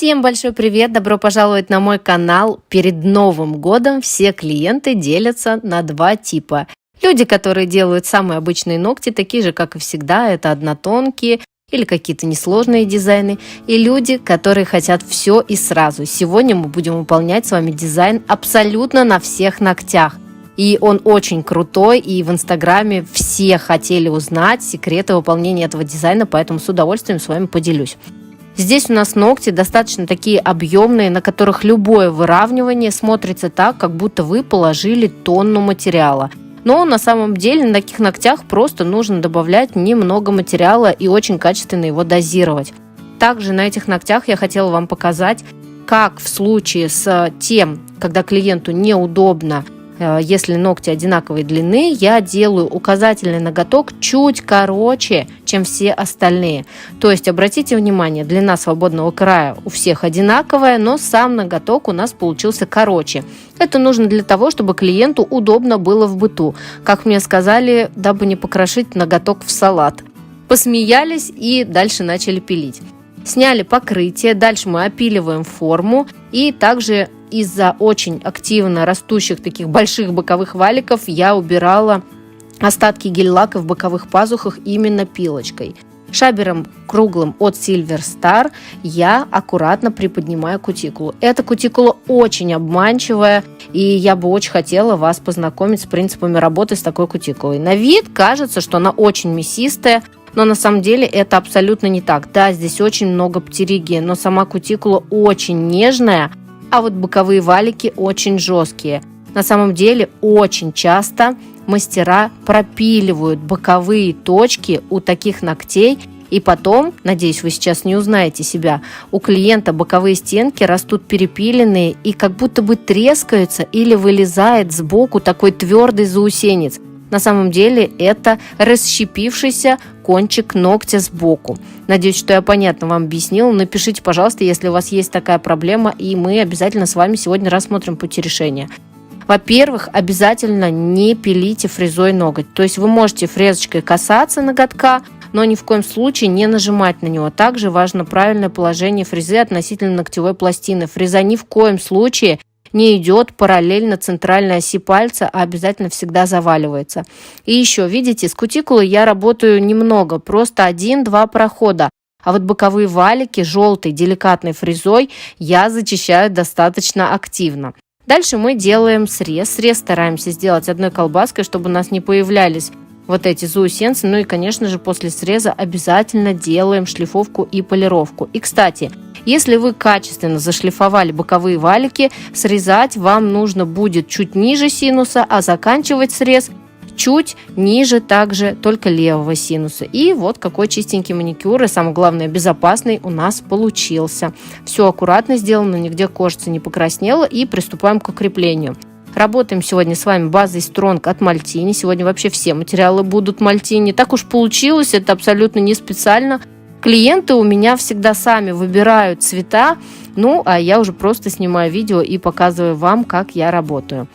Всем большой привет! Добро пожаловать на мой канал. Перед Новым годом все клиенты делятся на два типа. Люди, которые делают самые обычные ногти, такие же, как и всегда, это однотонкие или какие-то несложные дизайны. И люди, которые хотят все и сразу. Сегодня мы будем выполнять с вами дизайн абсолютно на всех ногтях. И он очень крутой, и в Инстаграме все хотели узнать секреты выполнения этого дизайна, поэтому с удовольствием с вами поделюсь. Здесь у нас ногти достаточно такие объемные, на которых любое выравнивание смотрится так, как будто вы положили тонну материала. Но на самом деле на таких ногтях просто нужно добавлять немного материала и очень качественно его дозировать. Также на этих ногтях я хотела вам показать, как в случае с тем, когда клиенту неудобно, если ногти одинаковой длины, я делаю указательный ноготок чуть короче, чем все остальные. То есть, обратите внимание, длина свободного края у всех одинаковая, но сам ноготок у нас получился короче. Это нужно для того, чтобы клиенту удобно было в быту. Как мне сказали, дабы не покрошить ноготок в салат. Посмеялись и дальше начали пилить. Сняли покрытие, дальше мы опиливаем форму, и также из-за очень активно растущих таких больших боковых валиков я убирала остатки гель-лака в боковых пазухах именно пилочкой. Шабером круглым от Silver Star я аккуратно приподнимаю кутикулу. Эта кутикула очень обманчивая, и я бы очень хотела вас познакомить с принципами работы с такой кутикулой. На вид кажется, что она очень мясистая, но на самом деле это абсолютно не так. Да, здесь очень много птеригии, но сама кутикула очень нежная, а вот боковые валики очень жесткие. На самом деле очень часто мастера пропиливают боковые точки у таких ногтей, и потом, надеюсь, вы сейчас не узнаете себя, у клиента боковые стенки растут перепиленные и как будто бы трескаются или вылезает сбоку такой твердый заусенец. На самом деле это расщепившийся кончик ногтя сбоку. Надеюсь, что я понятно вам объяснила. Напишите, пожалуйста, если у вас есть такая проблема, и мы обязательно с вами сегодня рассмотрим пути решения. Во-первых, обязательно не пилите фрезой ноготь. То есть вы можете фрезочкой касаться ноготка, но ни в коем случае не нажимать на него. Также важно правильное положение фрезы относительно ногтевой пластины. Фреза ни в коем случае не идет параллельно центральной оси пальца, а обязательно всегда заваливается. И еще, видите, с кутикулой я работаю немного, просто 1-2 прохода. А вот боковые валики желтой деликатной фрезой я зачищаю достаточно активно. Дальше мы делаем срез. Срез стараемся сделать одной колбаской, чтобы у нас не появлялись вот эти заусенцы. Ну и, конечно же, после среза обязательно делаем шлифовку и полировку. И, кстати, если вы качественно зашлифовали боковые валики, срезать вам нужно будет чуть ниже синуса, а заканчивать срез чуть ниже также только левого синуса. И вот какой чистенький маникюр, и самое главное, безопасный у нас получился. Все аккуратно сделано, нигде кожица не покраснела, и приступаем к укреплению. Работаем сегодня с вами базой Strong от Molteni. Сегодня вообще все материалы будут Molteni. Так уж получилось, это абсолютно не специально. Клиенты у меня всегда сами выбирают цвета, ну а я уже просто снимаю видео и показываю вам, как я работаю.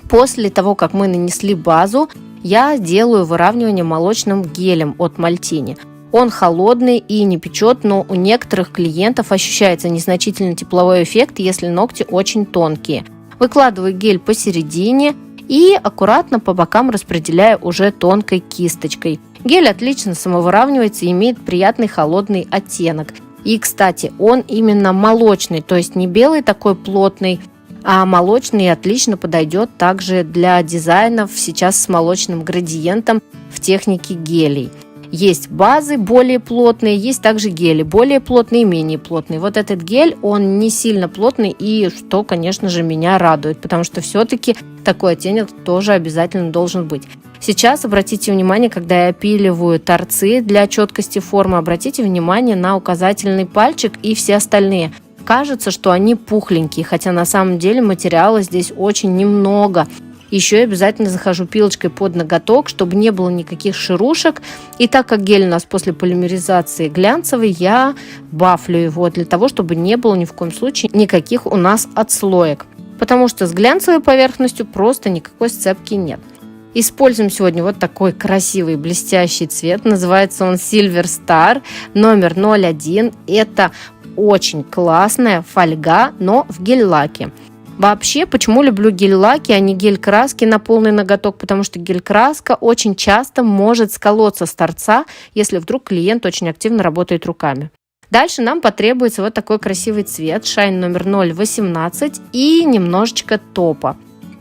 После того, как мы нанесли базу, я делаю выравнивание молочным гелем от Molteni. Он холодный и не печет, но у некоторых клиентов ощущается незначительный тепловой эффект, если ногти очень тонкие. Выкладываю гель посередине и аккуратно по бокам распределяю уже тонкой кисточкой. Гель отлично самовыравнивается и имеет приятный холодный оттенок. И, кстати, он именно молочный, то есть не белый такой плотный, а молочный отлично подойдет также для дизайнов сейчас с молочным градиентом в технике гелей. Есть базы более плотные, есть также гели более плотные и менее плотные. Вот этот гель, он не сильно плотный, и что, конечно же, меня радует, потому что все-таки такой оттенок тоже обязательно должен быть. Сейчас обратите внимание, когда я опиливаю торцы для четкости формы, обратите внимание на указательный пальчик и все остальные. Кажется, что они пухленькие, хотя на самом деле материала здесь очень немного. Еще я обязательно захожу пилочкой под ноготок, чтобы не было никаких шерушек. И так как гель у нас после полимеризации глянцевый, я бафлю его для того, чтобы не было ни в коем случае никаких у нас отслоек. Потому что с глянцевой поверхностью просто никакой сцепки нет. Используем сегодня вот такой красивый блестящий цвет. Называется он Silver Star номер 01. Это очень классная фольга, но в гель-лаке. Вообще, почему люблю гель-лаки, а не гель-краски на полный ноготок? Потому что гель-краска очень часто может сколоться с торца, если вдруг клиент очень активно работает руками. Дальше нам потребуется вот такой красивый цвет, Shine номер 018 и немножечко топа.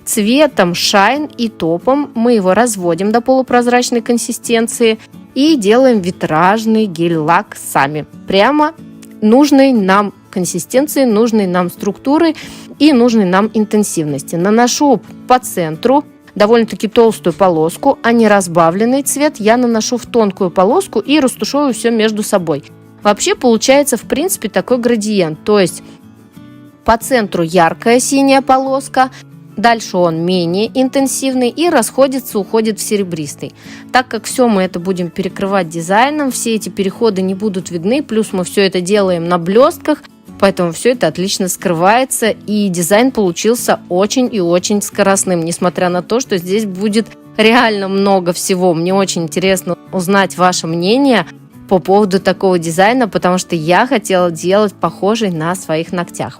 Цветом Shine и топом мы его разводим до полупрозрачной консистенции и делаем витражный гель-лак сами. Прямо нужной нам консистенции, нужной нам структуры и нужной нам интенсивности. Наношу по центру довольно-таки толстую полоску, а не разбавленный цвет я наношу в тонкую полоску и растушевываю все между собой. Вообще получается, в принципе, такой градиент, то есть по центру яркая синяя полоска, дальше он менее интенсивный и расходится, уходит в серебристый. Так как все мы это будем перекрывать дизайном, все эти переходы не будут видны, плюс мы все это делаем на блестках, поэтому все это отлично скрывается, и дизайн получился очень и очень скоростным, несмотря на то, что здесь будет реально много всего. Мне очень интересно узнать ваше мнение по поводу такого дизайна, потому что я хотела делать похожий на своих ногтях.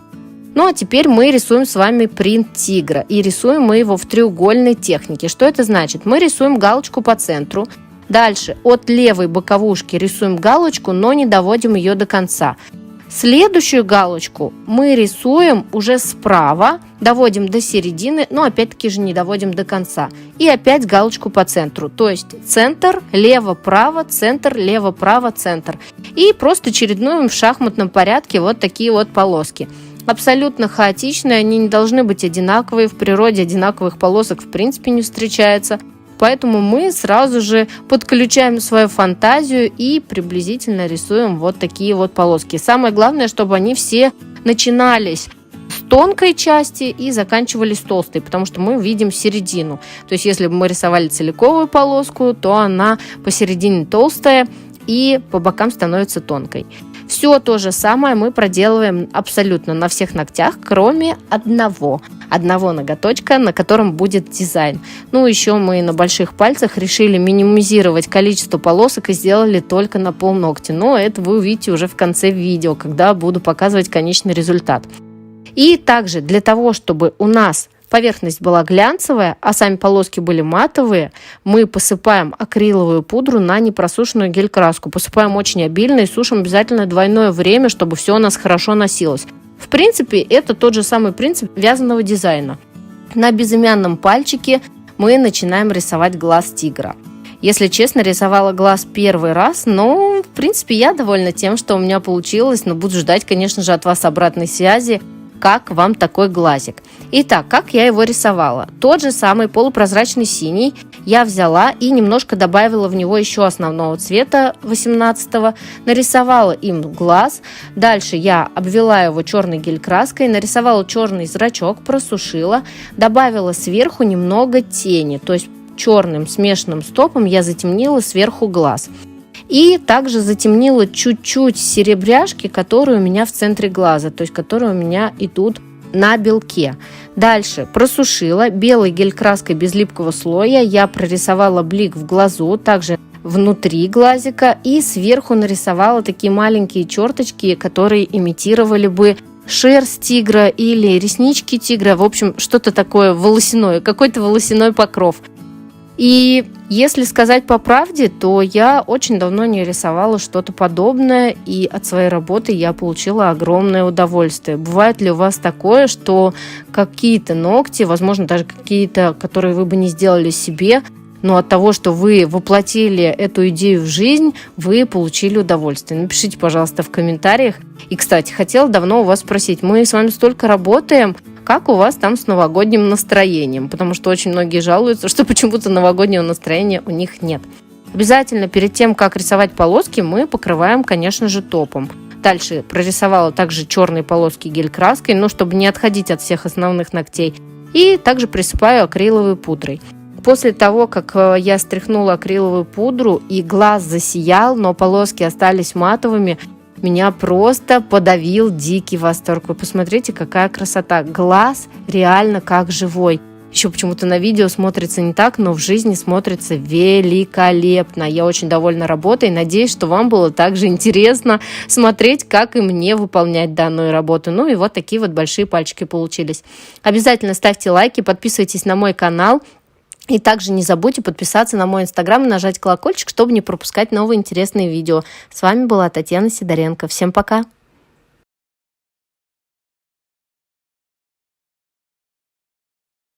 Ну а теперь мы рисуем с вами принт тигра, и рисуем мы его в треугольной технике. Что это значит? Мы рисуем галочку по центру, дальше от левой боковушки рисуем галочку, но не доводим ее до конца. Следующую галочку мы рисуем уже справа, доводим до середины, но опять-таки же не доводим до конца. И опять галочку по центру, то есть центр, лево-право, центр, лево-право, центр. И просто чередуем в шахматном порядке вот такие вот полоски. Абсолютно хаотичные, они не должны быть одинаковые, в природе одинаковых полосок в принципе не встречается. Поэтому мы сразу же подключаем свою фантазию и приблизительно рисуем вот такие вот полоски. Самое главное, чтобы они все начинались с тонкой части и заканчивались толстой, потому что мы видим середину. То есть если бы мы рисовали целиковую полоску, то она посередине толстая и по бокам становится тонкой. Все то же самое мы проделываем абсолютно на всех ногтях, кроме одного ноготочка, на котором будет дизайн. Ну, еще мы на больших пальцах решили минимизировать количество полосок и сделали только на полногтя. Но это вы увидите уже в конце видео, когда буду показывать конечный результат. И также для того, чтобы у нас поверхность была глянцевая, а сами полоски были матовые, мы посыпаем акриловую пудру на непросушенную гель-краску. Посыпаем очень обильно и сушим обязательно двойное время, чтобы все у нас хорошо носилось. В принципе, это тот же самый принцип вязаного дизайна. На безымянном пальчике мы начинаем рисовать глаз тигра. Если честно, рисовала глаз первый раз, но, в принципе, я довольна тем, что у меня получилось, но буду ждать, конечно же, от вас обратной связи, как вам такой глазик. Итак, как я его рисовала? Тот же самый полупрозрачный синий я взяла и немножко добавила в него еще основного цвета 18-го, нарисовала им глаз. Дальше я обвела его черной гель-краской, нарисовала черный зрачок, просушила, добавила сверху немного тени, то есть черным смешанным стопом я затемнила сверху глаз. И также затемнила чуть-чуть серебряшки, которые у меня в центре глаза, то есть которые у меня идут на белке. Дальше просушила белой гель-краской без липкого слоя, я прорисовала блик в глазу, также внутри глазика, и сверху нарисовала такие маленькие черточки, которые имитировали бы шерсть тигра или реснички тигра, в общем, что-то такое волосяное, какой-то волосяной покров. И если сказать по правде, то я очень давно не рисовала что-то подобное, и от своей работы я получила огромное удовольствие. Бывает ли у вас такое, что какие-то ногти, возможно, даже какие-то, которые вы бы не сделали себе, но от того, что вы воплотили эту идею в жизнь, вы получили удовольствие? Напишите, пожалуйста, в комментариях. И, кстати, хотела давно у вас спросить, мы с вами столько работаем, как у вас там с новогодним настроением? Потому что очень многие жалуются, что почему-то новогоднего настроения у них нет. Обязательно перед тем, как рисовать полоски, мы покрываем, конечно же, топом. Дальше прорисовала также черные полоски гель-краской, но чтобы не отходить от всех основных ногтей. И также присыпаю акриловой пудрой. После того, как я стряхнула акриловую пудру и глаз засиял, но полоски остались матовыми, меня просто подавил дикий восторг. Вы посмотрите, какая красота. Глаз реально как живой. Еще почему-то на видео смотрится не так, но в жизни смотрится великолепно. Я очень довольна работой. Надеюсь, что вам было также интересно смотреть, как и мне выполнять данную работу. Ну и вот такие вот большие пальчики получились. Обязательно ставьте лайки, подписывайтесь на мой канал. И также не забудьте подписаться на мой инстаграм и нажать колокольчик, чтобы не пропускать новые интересные видео. С вами была Татьяна Сидоренко. Всем пока!